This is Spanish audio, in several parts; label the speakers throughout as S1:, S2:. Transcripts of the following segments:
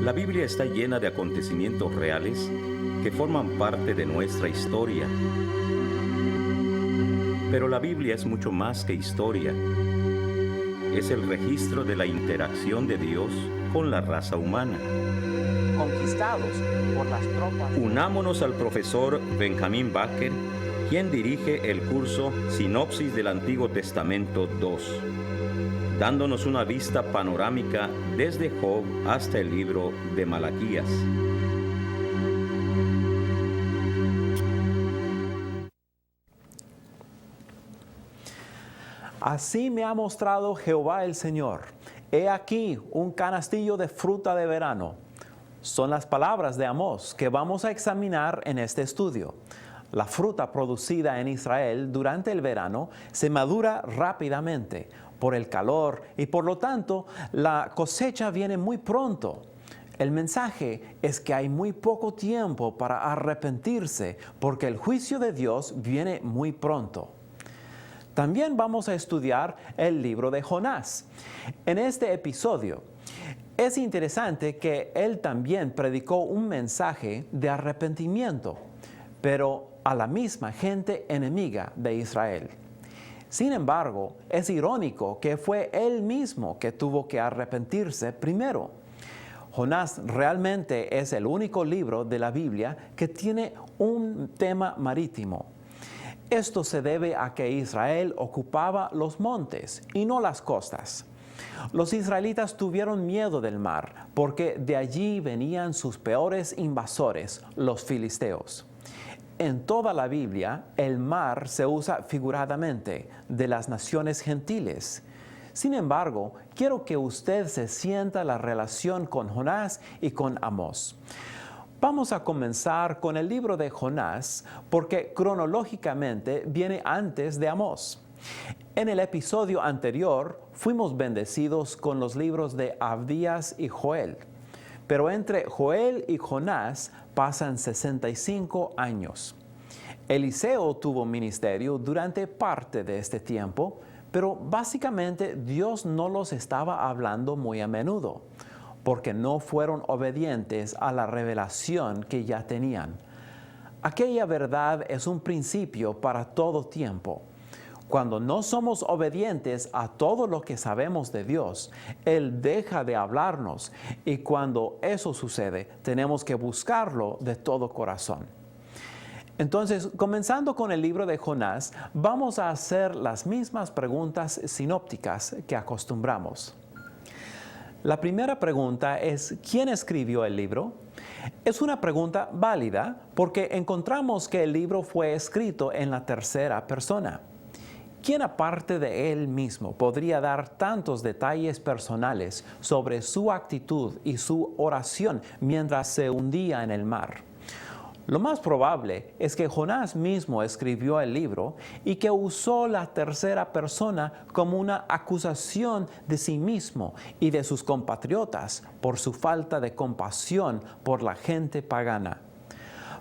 S1: La Biblia está llena de acontecimientos reales que forman parte de nuestra historia. Pero la Biblia es mucho más que historia. Es el registro de la interacción de Dios con la raza humana.
S2: Conquistados por las tropas.
S1: Unámonos al profesor Benjamin Baker, quien dirige el curso Sinopsis del Antiguo Testamento 2, dándonos una vista panorámica desde Job hasta el libro de Malaquías.
S2: Así me ha mostrado Jehová el Señor. He aquí un canastillo de fruta de verano. Son las palabras de Amós que vamos a examinar en este estudio. La fruta producida en Israel durante el verano se madura rápidamente por el calor y por lo tanto la cosecha viene muy pronto. El mensaje es que hay muy poco tiempo para arrepentirse porque el juicio de Dios viene muy pronto. También vamos a estudiar el libro de Jonás. En este episodio es interesante que él también predicó un mensaje de arrepentimiento, pero a la misma gente enemiga de Israel. Sin embargo, es irónico que fue él mismo que tuvo que arrepentirse primero. Jonás realmente es el único libro de la Biblia que tiene un tema marítimo. Esto se debe a que Israel ocupaba los montes y no las costas. Los israelitas tuvieron miedo del mar porque de allí venían sus peores invasores, los filisteos. En toda la Biblia, el mar se usa figuradamente de las naciones gentiles. Sin embargo, quiero que usted se sienta la relación con Jonás y con Amós. Vamos a comenzar con el libro de Jonás porque cronológicamente viene antes de Amós. En el episodio anterior fuimos bendecidos con los libros de Abdías y Joel, pero entre Joel y Jonás pasan 65 años. Eliseo tuvo ministerio durante parte de este tiempo, pero básicamente Dios no los estaba hablando muy a menudo, porque no fueron obedientes a la revelación que ya tenían. Aquella verdad es un principio para todo tiempo. Cuando no somos obedientes a todo lo que sabemos de Dios, Él deja de hablarnos y cuando eso sucede, tenemos que buscarlo de todo corazón. Entonces, comenzando con el libro de Jonás, vamos a hacer las mismas preguntas sinópticas que acostumbramos. La primera pregunta es, ¿quién escribió el libro? Es una pregunta válida porque encontramos que el libro fue escrito en la tercera persona. ¿Quién aparte de él mismo podría dar tantos detalles personales sobre su actitud y su oración mientras se hundía en el mar? Lo más probable es que Jonás mismo escribió el libro y que usó la tercera persona como una acusación de sí mismo y de sus compatriotas por su falta de compasión por la gente pagana.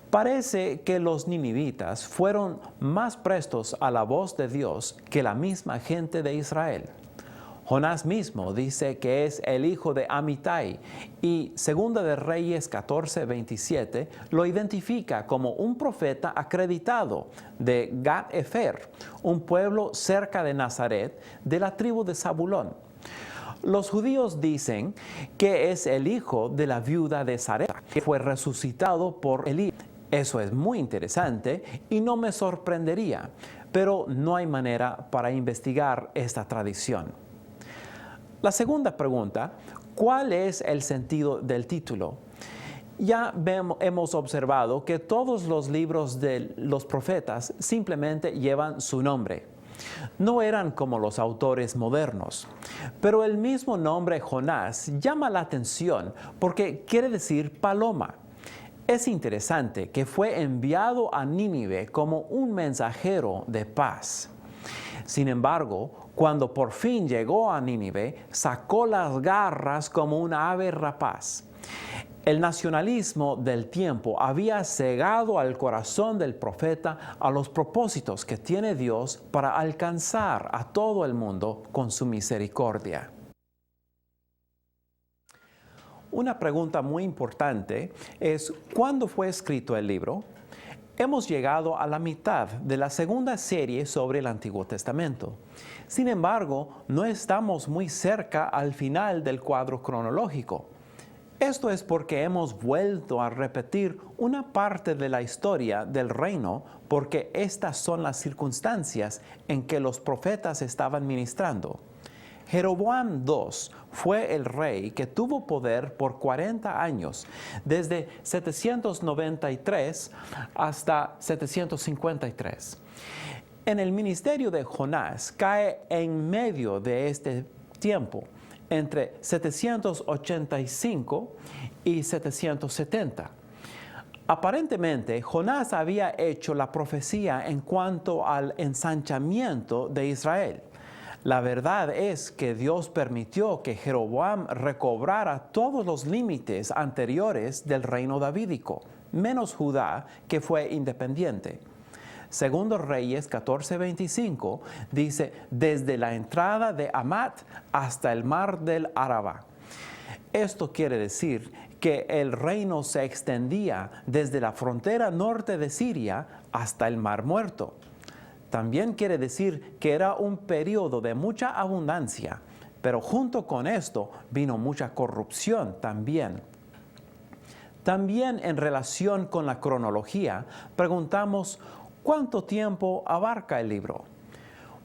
S2: Parece que los ninivitas fueron más prestos a la voz de Dios que la misma gente de Israel. Jonás mismo dice que es el hijo de Amitai y Segunda de Reyes 14:27 lo identifica como un profeta acreditado de Gat-Efer, un pueblo cerca de Nazaret de la tribu de Zabulón. Los judíos dicen que es el hijo de la viuda de Sarepta, que fue resucitado por Elías. Eso es muy interesante y no me sorprendería, pero no hay manera para investigar esta tradición. La segunda pregunta, ¿cuál es el sentido del título? Ya hemos observado que todos los libros de los profetas simplemente llevan su nombre. No eran como los autores modernos, pero el mismo nombre Jonás llama la atención porque quiere decir paloma. Es interesante que fue enviado a Nínive como un mensajero de paz. Sin embargo, cuando por fin llegó a Nínive, sacó las garras como un ave rapaz. El nacionalismo del tiempo había cegado al corazón del profeta a los propósitos que tiene Dios para alcanzar a todo el mundo con su misericordia. Una pregunta muy importante es, ¿cuándo fue escrito el libro? Hemos llegado a la mitad de la segunda serie sobre el Antiguo Testamento. Sin embargo, no estamos muy cerca al final del cuadro cronológico. Esto es porque hemos vuelto a repetir una parte de la historia del reino porque estas son las circunstancias en que los profetas estaban ministrando. Jeroboam II fue el rey que tuvo poder por 40 años, desde 793 hasta 753. En el ministerio de Jonás cae en medio de este tiempo, entre 785 y 770. Aparentemente, Jonás había hecho la profecía en cuanto al ensanchamiento de Israel. La verdad es que Dios permitió que Jeroboam recobrara todos los límites anteriores del reino davídico, menos Judá, que fue independiente. Segundo Reyes 14:25 dice, desde la entrada de Amat hasta el mar del Araba. Esto quiere decir que el reino se extendía desde la frontera norte de Siria hasta el Mar Muerto. También quiere decir que era un periodo de mucha abundancia, pero junto con esto vino mucha corrupción también. También en relación con la cronología, preguntamos, ¿cuánto tiempo abarca el libro?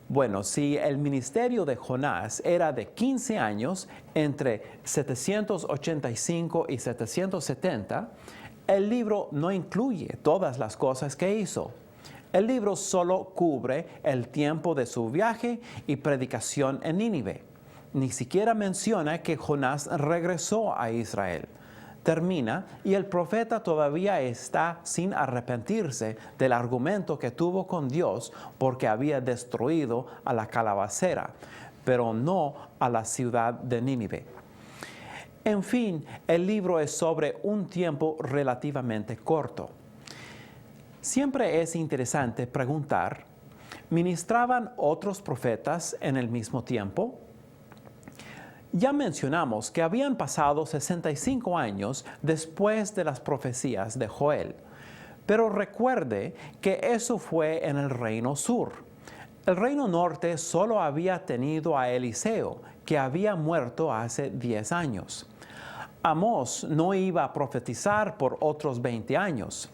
S2: Bueno, si el ministerio de Jonás era de 15 años, entre 785 y 770, el libro no incluye todas las cosas que hizo. El libro solo cubre el tiempo de su viaje y predicación en Nínive. Ni siquiera menciona que Jonás regresó a Israel. Termina y el profeta todavía está sin arrepentirse del argumento que tuvo con Dios porque había destruido a la calabacera, pero no a la ciudad de Nínive. En fin, el libro es sobre un tiempo relativamente corto. Siempre es interesante preguntar, ¿ministraban otros profetas en el mismo tiempo? Ya mencionamos que habían pasado 65 años después de las profecías de Joel, pero recuerde que eso fue en el reino sur. El reino norte solo había tenido a Eliseo, que había muerto hace 10 años. Amós no iba a profetizar por otros 20 años.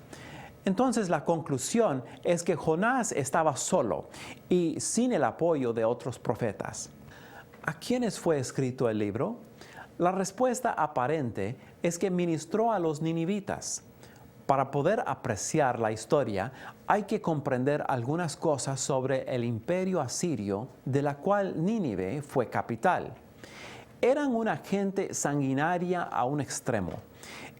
S2: Entonces la conclusión es que Jonás estaba solo y sin el apoyo de otros profetas. ¿A quiénes fue escrito el libro? La respuesta aparente es que ministró a los ninivitas. Para poder apreciar la historia, hay que comprender algunas cosas sobre el imperio asirio, de la cual Nínive fue capital. Eran una gente sanguinaria a un extremo.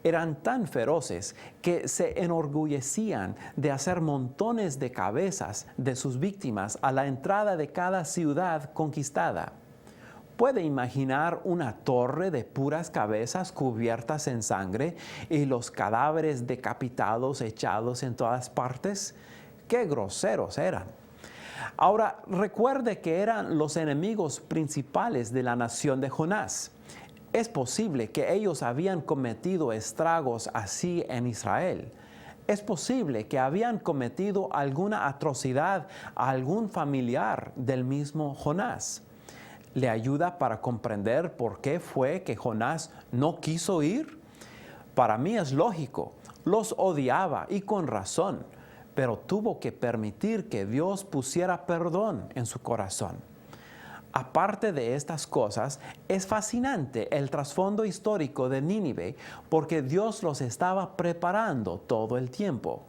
S2: Eran tan feroces que se enorgullecían de hacer montones de cabezas de sus víctimas a la entrada de cada ciudad conquistada. ¿Puede imaginar una torre de puras cabezas cubiertas en sangre y los cadáveres decapitados echados en todas partes? ¡Qué groseros eran! Ahora, recuerde que eran los enemigos principales de la nación de Jonás. Es posible que ellos habían cometido estragos así en Israel. Es posible que habían cometido alguna atrocidad a algún familiar del mismo Jonás. ¿Le ayuda para comprender por qué fue que Jonás no quiso ir? Para mí es lógico, los odiaba y con razón, pero tuvo que permitir que Dios pusiera perdón en su corazón. Aparte de estas cosas, es fascinante el trasfondo histórico de Nínive porque Dios los estaba preparando todo el tiempo.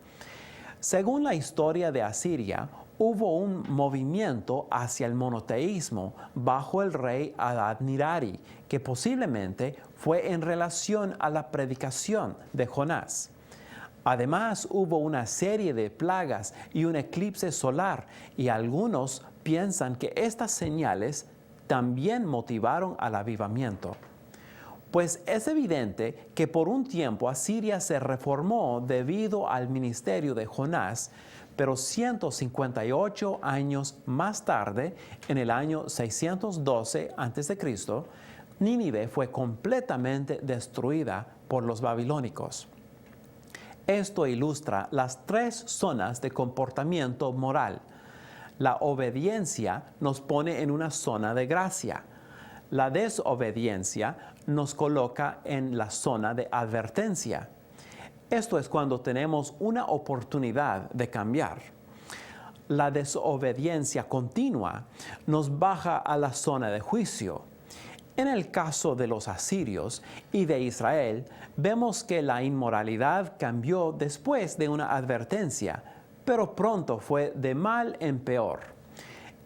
S2: Según la historia de Asiria, hubo un movimiento hacia el monoteísmo bajo el rey Adad-Nirari, que posiblemente fue en relación a la predicación de Jonás. Además, hubo una serie de plagas y un eclipse solar, y algunos piensan que estas señales también motivaron al avivamiento. Pues es evidente que por un tiempo Asiria se reformó debido al ministerio de Jonás, pero 158 años más tarde, en el año 612 a.C., Nínive fue completamente destruida por los babilónicos. Esto ilustra las tres zonas de comportamiento moral. La obediencia nos pone en una zona de gracia. La desobediencia nos coloca en la zona de advertencia. Esto es cuando tenemos una oportunidad de cambiar. La desobediencia continua nos baja a la zona de juicio. En el caso de los asirios y de Israel, vemos que la inmoralidad cambió después de una advertencia, pero pronto fue de mal en peor.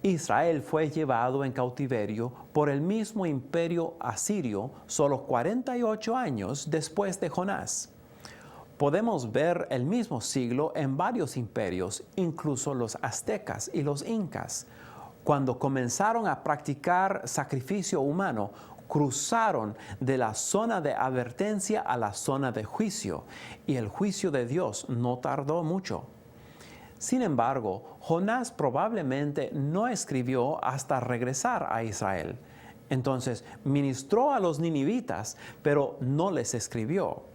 S2: Israel fue llevado en cautiverio por el mismo imperio asirio solo 48 años después de Jonás. Podemos ver el mismo siglo en varios imperios, incluso los aztecas y los incas. Cuando comenzaron a practicar sacrificio humano, cruzaron de la zona de advertencia a la zona de juicio, y el juicio de Dios no tardó mucho. Sin embargo, Jonás probablemente no escribió hasta regresar a Israel. Entonces, ministró a los ninivitas, pero no les escribió.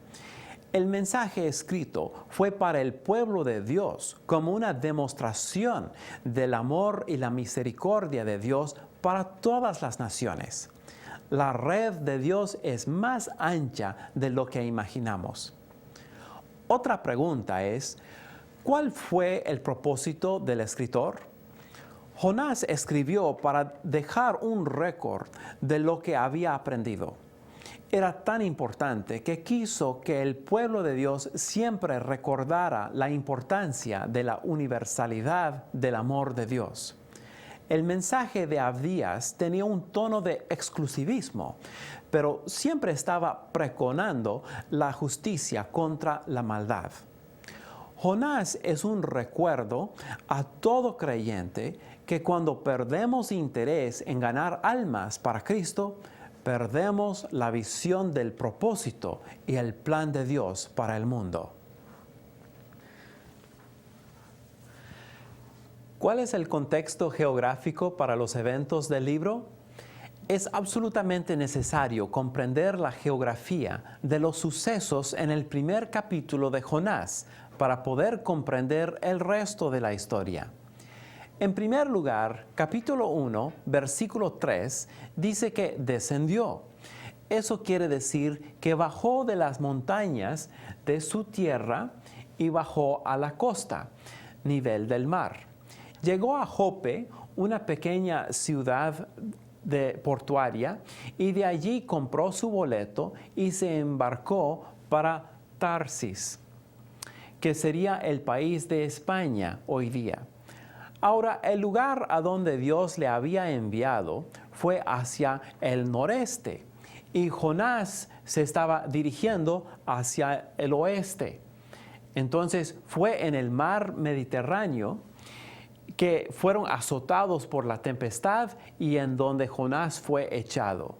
S2: El mensaje escrito fue para el pueblo de Dios como una demostración del amor y la misericordia de Dios para todas las naciones. La red de Dios es más ancha de lo que imaginamos. Otra pregunta es, ¿cuál fue el propósito del escritor? Jonás escribió para dejar un récord de lo que había aprendido. Era tan importante que quiso que el pueblo de Dios siempre recordara la importancia de la universalidad del amor de Dios. El mensaje de Abdías tenía un tono de exclusivismo, pero siempre estaba pregonando la justicia contra la maldad. Jonás es un recuerdo a todo creyente que cuando perdemos interés en ganar almas para Cristo, perdemos la visión del propósito y el plan de Dios para el mundo. ¿Cuál es el contexto geográfico para los eventos del libro? Es absolutamente necesario comprender la geografía de los sucesos en el primer capítulo de Jonás para poder comprender el resto de la historia. En primer lugar, capítulo 1, versículo 3, dice que descendió. Eso quiere decir que bajó de las montañas de su tierra y bajó a la costa, nivel del mar. Llegó a Jope, una pequeña ciudad portuaria, y de allí compró su boleto y se embarcó para Tarsis, que sería el país de España hoy día. Ahora, el lugar a donde Dios le había enviado fue hacia el noreste y Jonás se estaba dirigiendo hacia el oeste. Entonces fue en el mar Mediterráneo que fueron azotados por la tempestad y en donde Jonás fue echado.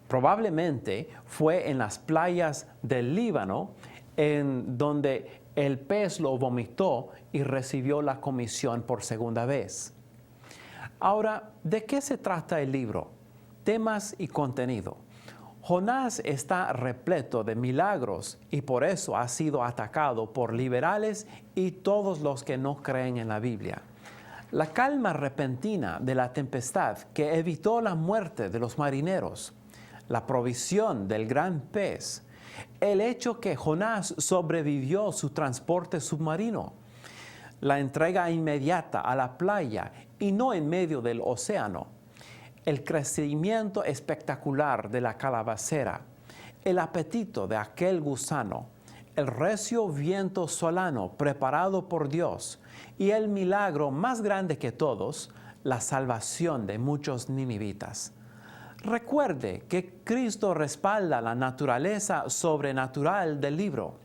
S2: Probablemente fue en las playas del Líbano en donde el pez lo vomitó y recibió la comisión por segunda vez. Ahora, ¿de qué se trata el libro? Temas y contenido. Jonás está repleto de milagros y por eso ha sido atacado por liberales y todos los que no creen en la Biblia. La calma repentina de la tempestad que evitó la muerte de los marineros, la provisión del gran pez, el hecho que Jonás sobrevivió su transporte submarino, la entrega inmediata a la playa y no en medio del océano, el crecimiento espectacular de la calabacera, el apetito de aquel gusano, el recio viento solano preparado por Dios y el milagro más grande que todos, la salvación de muchos ninivitas. Recuerde que Cristo respalda la naturaleza sobrenatural del libro.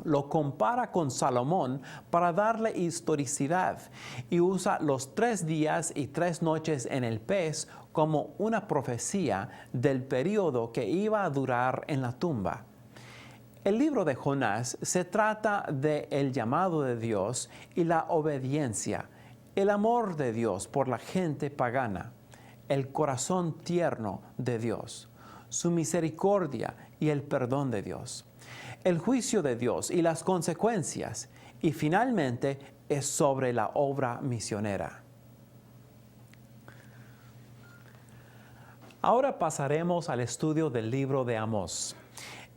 S2: Lo compara con Salomón para darle historicidad y usa los 3 días y 3 noches en el pez como una profecía del periodo que iba a durar en la tumba. El libro de Jonás se trata del llamado de Dios y la obediencia, el amor de Dios por la gente pagana, el corazón tierno de Dios. su misericordia y el perdón de Dios, el juicio de Dios y las consecuencias, y finalmente es sobre la obra misionera. Ahora pasaremos al estudio del libro de Amós.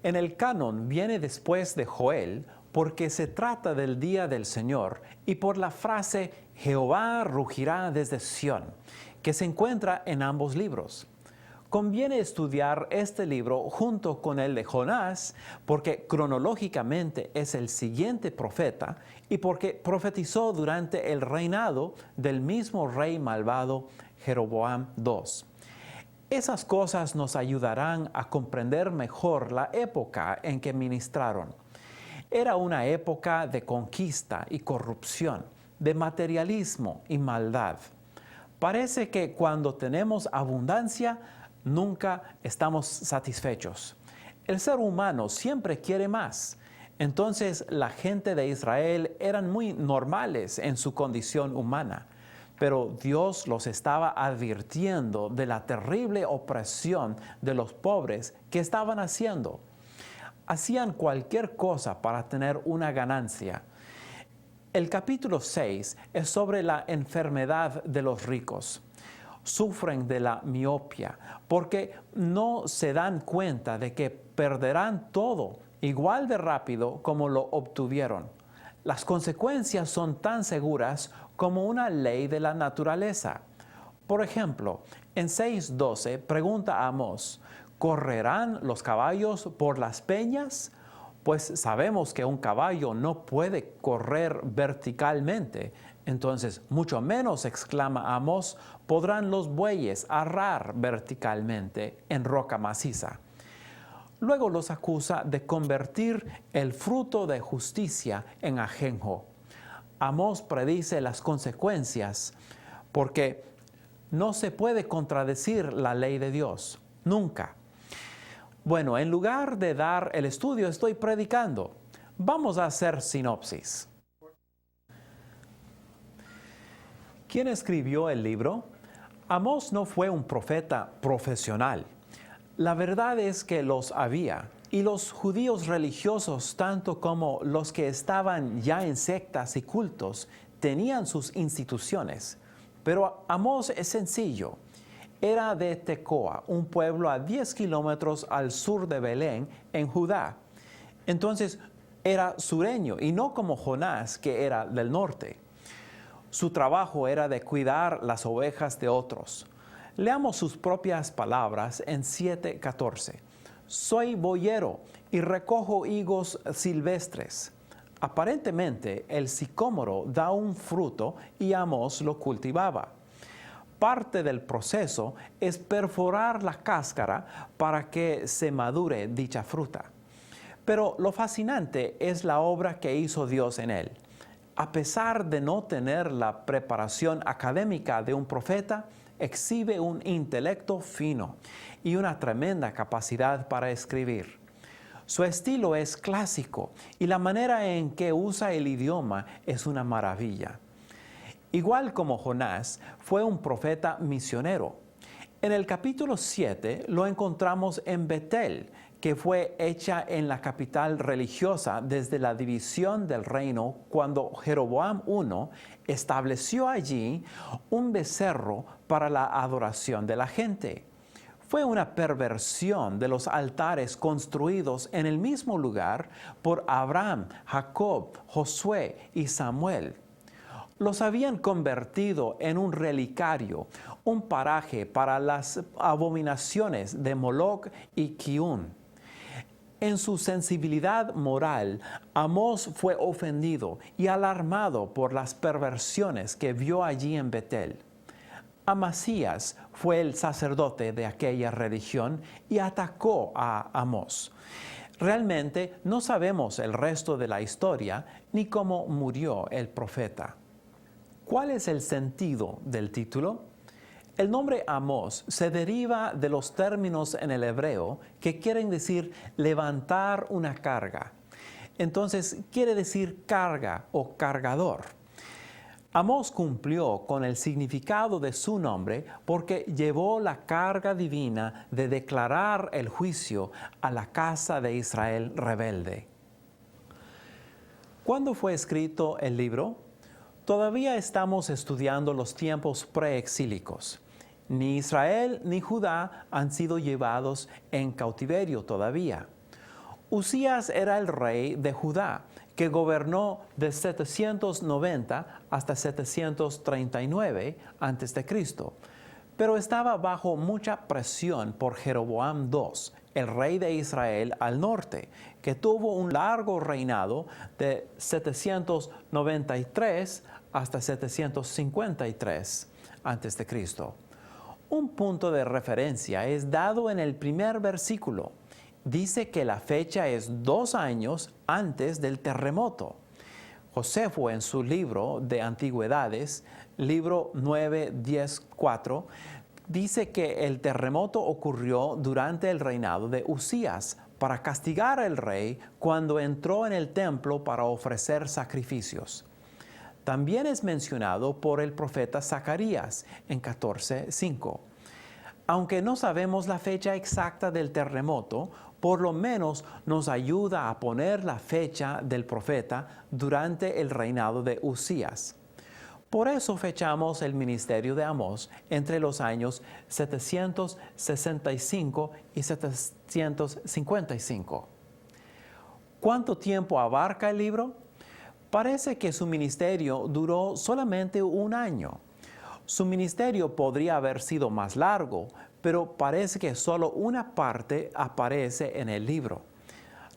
S2: En el canon viene después de Joel porque se trata del día del Señor y por la frase Jehová rugirá desde Sión, que se encuentra en ambos libros. Conviene estudiar este libro junto con el de Jonás porque cronológicamente es el siguiente profeta y porque profetizó durante el reinado del mismo rey malvado Jeroboam II. Esas cosas nos ayudarán a comprender mejor la época en que ministraron. Era una época de conquista y corrupción, de materialismo y maldad. Parece que cuando tenemos abundancia, nunca estamos satisfechos. El ser humano siempre quiere más. Entonces la gente de Israel eran muy normales en su condición humana. Pero Dios los estaba advirtiendo de la terrible opresión de los pobres que estaban haciendo. Hacían cualquier cosa para tener una ganancia. El capítulo 6 es sobre la enfermedad de los ricos. Sufren de la miopia porque no se dan cuenta de que perderán todo igual de rápido como lo obtuvieron. Las consecuencias son tan seguras como una ley de la naturaleza. Por ejemplo, en 6:12 pregunta a Amós, ¿correrán los caballos por las peñas? Pues sabemos que un caballo no puede correr verticalmente. Entonces, mucho menos, exclama Amós, podrán los bueyes arrar verticalmente en roca maciza. Luego los acusa de convertir el fruto de justicia en ajenjo. Amós predice las consecuencias porque no se puede contradecir la ley de Dios, nunca. Bueno, en lugar de dar el estudio, estoy predicando. Vamos a hacer sinopsis. ¿Quién escribió el libro? Amós no fue un profeta profesional. La verdad es que los había, y los judíos religiosos, tanto como los que estaban ya en sectas y cultos, tenían sus instituciones. Pero Amós es sencillo. Era de Tecoa, un pueblo a 10 kilómetros al sur de Belén, en Judá. Entonces era sureño y no como Jonás, que era del norte. Su trabajo era de cuidar las ovejas de otros. Leamos sus propias palabras en 7:14. Soy boyero y recojo higos silvestres. Aparentemente el sicómoro da un fruto y Amós lo cultivaba. Parte del proceso es perforar la cáscara para que se madure dicha fruta. Pero lo fascinante es la obra que hizo Dios en él. A pesar de no tener la preparación académica de un profeta, exhibe un intelecto fino y una tremenda capacidad para escribir. Su estilo es clásico y la manera en que usa el idioma es una maravilla. Igual como Jonás, fue un profeta misionero. En el capítulo 7 lo encontramos en Betel, que fue hecha en la capital religiosa desde la división del reino cuando Jeroboam I estableció allí un becerro para la adoración de la gente. Fue una perversión de los altares construidos en el mismo lugar por Abraham, Jacob, Josué y Samuel. Los habían convertido en un relicario, un paraje para las abominaciones de Moloc y Kiun. En su sensibilidad moral, Amós fue ofendido y alarmado por las perversiones que vio allí en Betel. Amasías fue el sacerdote de aquella religión y atacó a Amós. Realmente no sabemos el resto de la historia ni cómo murió el profeta. ¿Cuál es el sentido del título? El nombre Amós se deriva de los términos en el hebreo que quieren decir levantar una carga. Entonces quiere decir carga o cargador. Amós cumplió con el significado de su nombre porque llevó la carga divina de declarar el juicio a la casa de Israel rebelde. ¿Cuándo fue escrito el libro? Todavía estamos estudiando los tiempos preexílicos. Ni Israel ni Judá han sido llevados en cautiverio todavía. Usías era el rey de Judá, que gobernó de 790 hasta 739 a.C., pero estaba bajo mucha presión por Jeroboam II, el rey de Israel al norte, que tuvo un largo reinado de 793 hasta 753 a.C. Un punto de referencia es dado en el primer versículo. Dice que la fecha es 2 años antes del terremoto. Josefo, en su libro de Antigüedades, libro 9-10-4, dice que el terremoto ocurrió durante el reinado de Usías para castigar al rey cuando entró en el templo para ofrecer sacrificios. También es mencionado por el profeta Zacarías en 14:5. Aunque no sabemos la fecha exacta del terremoto, por lo menos nos ayuda a poner la fecha del profeta durante el reinado de Usías. Por eso fechamos el ministerio de Amós entre los años 765 y 755. ¿Cuánto tiempo abarca el libro? Parece que su ministerio duró solamente 1 año. Su ministerio podría haber sido más largo, pero parece que solo una parte aparece en el libro.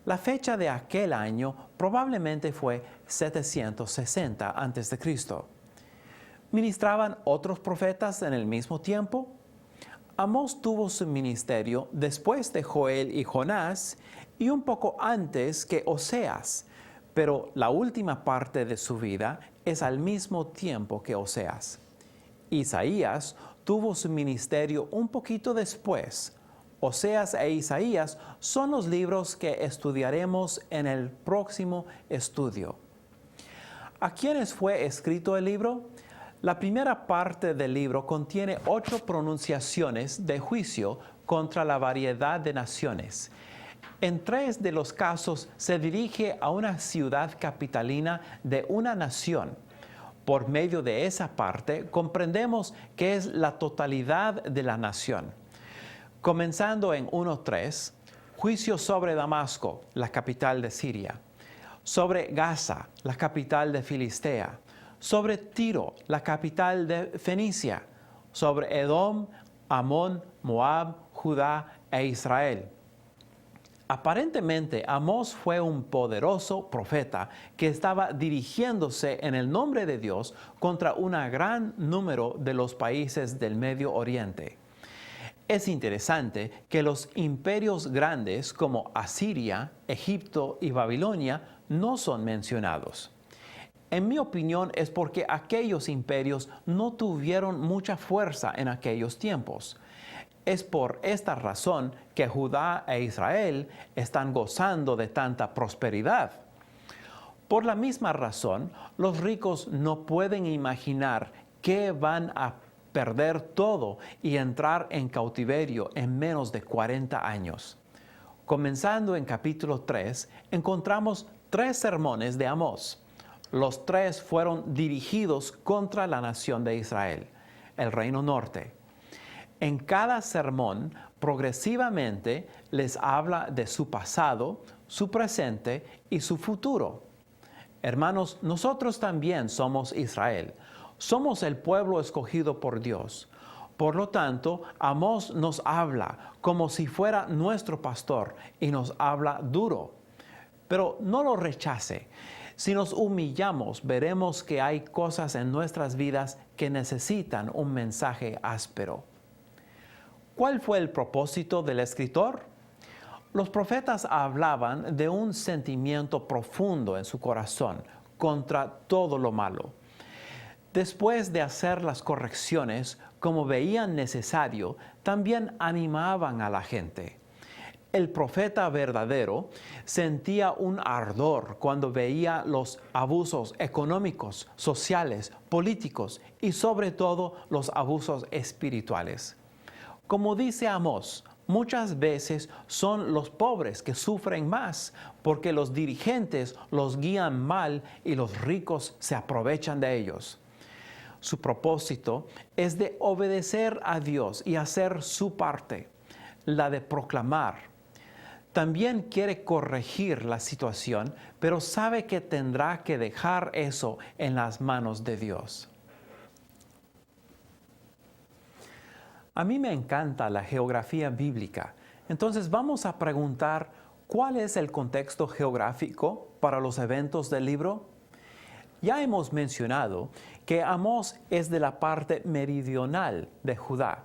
S2: La fecha de aquel año probablemente fue 760 a.C. ¿Ministraban otros profetas en el mismo tiempo? Amós tuvo su ministerio después de Joel y Jonás y un poco antes que Oseas, pero la última parte de su vida es al mismo tiempo que Oseas. Isaías tuvo su ministerio un poquito después. Oseas e Isaías son los libros que estudiaremos en el próximo estudio. ¿A quiénes fue escrito el libro? La primera parte del libro contiene 8 pronunciaciones de juicio contra la variedad de naciones. En 3 de los casos se dirige a una ciudad capitalina de una nación. Por medio de esa parte comprendemos que es la totalidad de la nación. Comenzando en 1:3, juicio sobre Damasco, la capital de Siria, sobre Gaza, la capital de Filistea, sobre Tiro, la capital de Fenicia, sobre Edom, Amón, Moab, Judá e Israel. Aparentemente, Amós fue un poderoso profeta que estaba dirigiéndose en el nombre de Dios contra un gran número de los países del Medio Oriente. Es interesante que los imperios grandes como Asiria, Egipto y Babilonia no son mencionados. En mi opinión es porque aquellos imperios no tuvieron mucha fuerza en aquellos tiempos. Es por esta razón que Judá e Israel están gozando de tanta prosperidad. Por la misma razón, los ricos no pueden imaginar que van a perder todo y entrar en cautiverio en menos de 40 años. Comenzando en capítulo 3, encontramos 3 sermones de Amós. Los 3 fueron dirigidos contra la nación de Israel, el reino norte. En cada sermón, progresivamente les habla de su pasado, su presente y su futuro. Hermanos, nosotros también somos Israel. Somos el pueblo escogido por Dios. Por lo tanto, Amós nos habla como si fuera nuestro pastor y nos habla duro. Pero no lo rechace. Si nos humillamos, veremos que hay cosas en nuestras vidas que necesitan un mensaje áspero. ¿Cuál fue el propósito del escritor? Los profetas hablaban de un sentimiento profundo en su corazón contra todo lo malo. Después de hacer las correcciones como veían necesario, también animaban a la gente. El profeta verdadero sentía un ardor cuando veía los abusos económicos, sociales, políticos y sobre todo los abusos espirituales. Como dice Amós, muchas veces son los pobres que sufren más porque los dirigentes los guían mal y los ricos se aprovechan de ellos. Su propósito es de obedecer a Dios y hacer su parte, la de proclamar. También quiere corregir la situación, pero sabe que tendrá que dejar eso en las manos de Dios. A mí me encanta la geografía bíblica, entonces vamos a preguntar ¿cuál es el contexto geográfico para los eventos del libro? Ya hemos mencionado que Amós es de la parte meridional de Judá.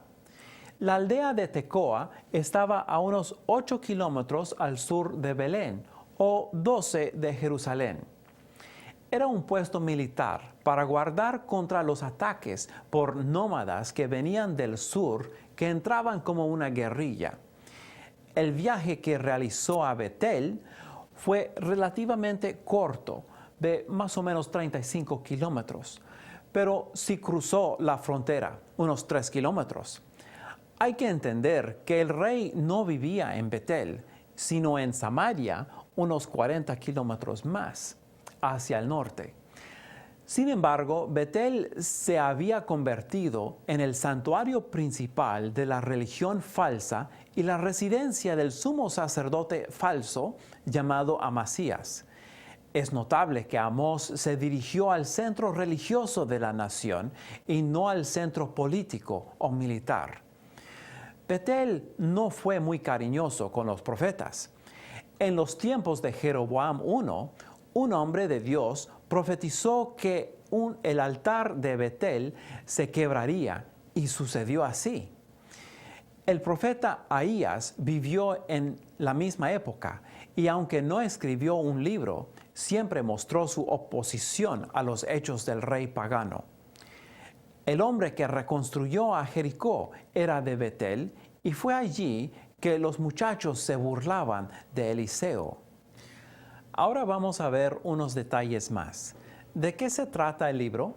S2: La aldea de Tecoa estaba a unos 8 kilómetros al sur de Belén o 12 de Jerusalén. Era un puesto militar para guardar contra los ataques por nómadas que venían del sur que entraban como una guerrilla. El viaje que realizó a Betel fue relativamente corto, de más o menos 35 kilómetros, pero sí cruzó la frontera, unos 3 kilómetros. Hay que entender que el rey no vivía en Betel, sino en Samaria, unos 40 kilómetros más, hacia el norte. Sin embargo, Betel se había convertido en el santuario principal de la religión falsa y la residencia del sumo sacerdote falso llamado Amasías. Es notable que Amós se dirigió al centro religioso de la nación y no al centro político o militar. Betel no fue muy cariñoso con los profetas. En los tiempos de Jeroboam I, un hombre de Dios profetizó que el altar de Betel se quebraría y sucedió así. El profeta Ahías vivió en la misma época y aunque no escribió un libro, siempre mostró su oposición a los hechos del rey pagano. El hombre que reconstruyó a Jericó era de Betel y fue allí que los muchachos se burlaban de Eliseo. Ahora vamos a ver unos detalles más. ¿De qué se trata el libro?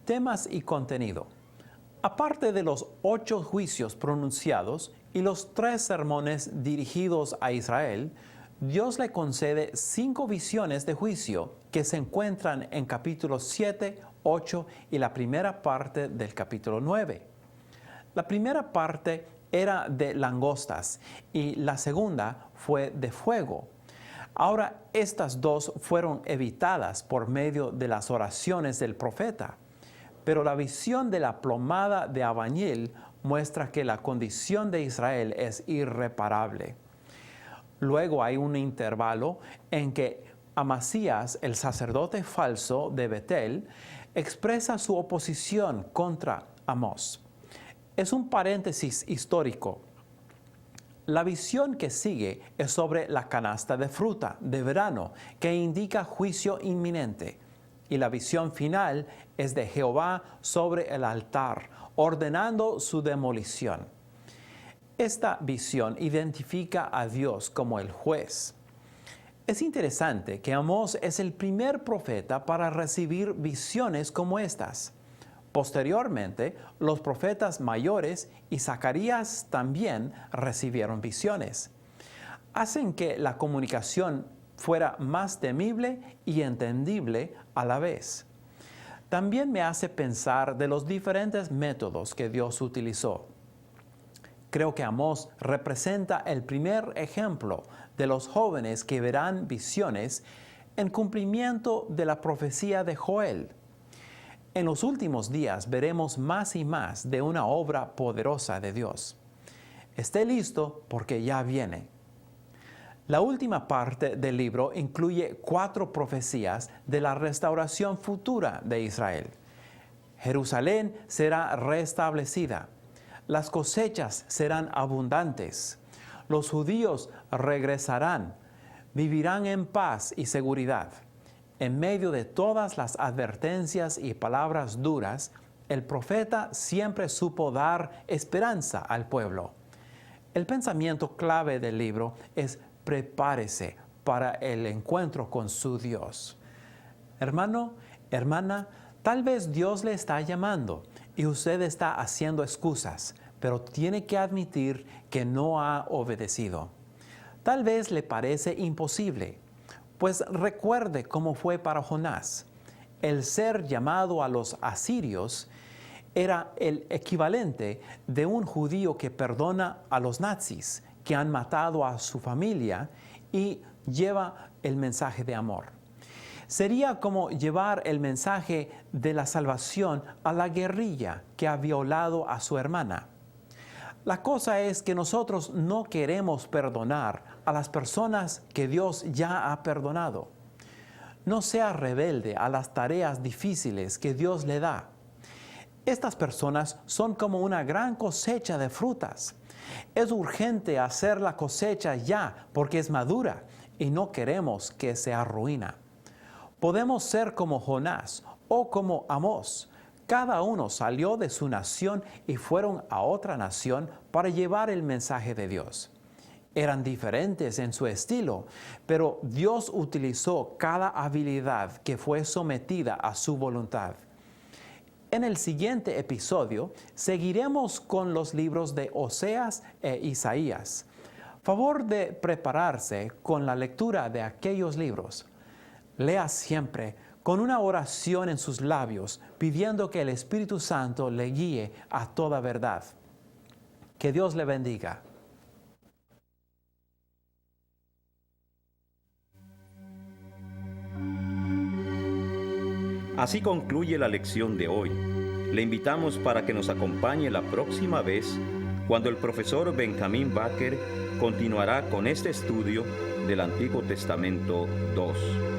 S2: Temas y contenido. Aparte de los 8 juicios pronunciados y los 3 sermones dirigidos a Israel, Dios le concede 5 visiones de juicio que se encuentran en capítulos 7, 8 y la primera parte del capítulo 9. La primera parte era de langostas y la segunda fue de fuego. Ahora, estas dos fueron evitadas por medio de las oraciones del profeta, pero la visión de la plomada de albañil muestra que la condición de Israel es irreparable. Luego hay un intervalo en que Amasías, el sacerdote falso de Betel, expresa su oposición contra Amós. Es un paréntesis histórico. La visión que sigue es sobre la canasta de fruta de verano, que indica juicio inminente. Y la visión final es de Jehová sobre el altar, ordenando su demolición. Esta visión identifica a Dios como el juez. Es interesante que Amós es el primer profeta para recibir visiones como estas. Posteriormente, los profetas mayores y Zacarías también recibieron visiones. Hacen que la comunicación fuera más temible y entendible a la vez. También me hace pensar de los diferentes métodos que Dios utilizó. Creo que Amós representa el primer ejemplo de los jóvenes que verán visiones en cumplimiento de la profecía de Joel. En los últimos días veremos más y más de una obra poderosa de Dios. Esté listo porque ya viene. La última parte del libro incluye 4 profecías de la restauración futura de Israel. Jerusalén será restablecida. Las cosechas serán abundantes. Los judíos regresarán. Vivirán en paz y seguridad. En medio de todas las advertencias y palabras duras, el profeta siempre supo dar esperanza al pueblo. El pensamiento clave del libro es prepárese para el encuentro con su Dios. Hermano, hermana, tal vez Dios le está llamando y usted está haciendo excusas, pero tiene que admitir que no ha obedecido. Tal vez le parece imposible, pues recuerde cómo fue para Jonás. El ser llamado a los asirios era el equivalente de un judío que perdona a los nazis que han matado a su familia y lleva el mensaje de amor. Sería como llevar el mensaje de la salvación a la guerrilla que ha violado a su hermana. La cosa es que nosotros no queremos perdonar a las personas que Dios ya ha perdonado. No sea rebelde a las tareas difíciles que Dios le da. Estas personas son como una gran cosecha de frutas. Es urgente hacer la cosecha ya porque es madura y no queremos que se arruine. Podemos ser como Jonás o como Amós. Cada uno salió de su nación y fueron a otra nación para llevar el mensaje de Dios. Eran diferentes en su estilo, pero Dios utilizó cada habilidad que fue sometida a su voluntad. En el siguiente episodio seguiremos con los libros de Oseas e Isaías. Favor de prepararse con la lectura de aquellos libros. Lea siempre con una oración en sus labios, pidiendo que el Espíritu Santo le guíe a toda verdad. Que Dios le bendiga.
S1: Así concluye la lección de hoy. Le invitamos para que nos acompañe la próxima vez cuando el profesor Benjamín Baker continuará con este estudio del Antiguo Testamento 2.